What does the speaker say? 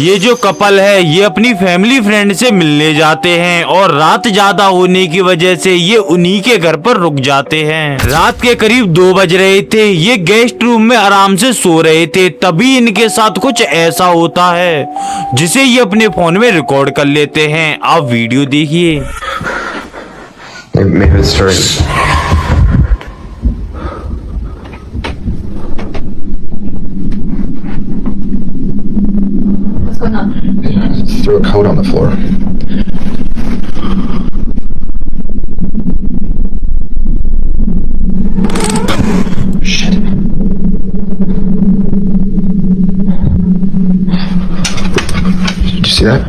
ये जो कपल है ये अपनी फैमिली फ्रेंड से मिलने जाते हैं और रात ज्यादा होने की वजह से ये उन्हीं के घर पर रुक जाते हैं। रात के करीब 2 बज रहे थे। ये गेस्ट रूम में आराम से सो रहे थे, तभी इनके साथ कुछ ऐसा होता है जिसे ये अपने फोन में रिकॉर्ड कर लेते हैं। आप वीडियो देखिए। Maybe it's starting. What's going on? Threw a coat on the floor. Shit. Did you see that?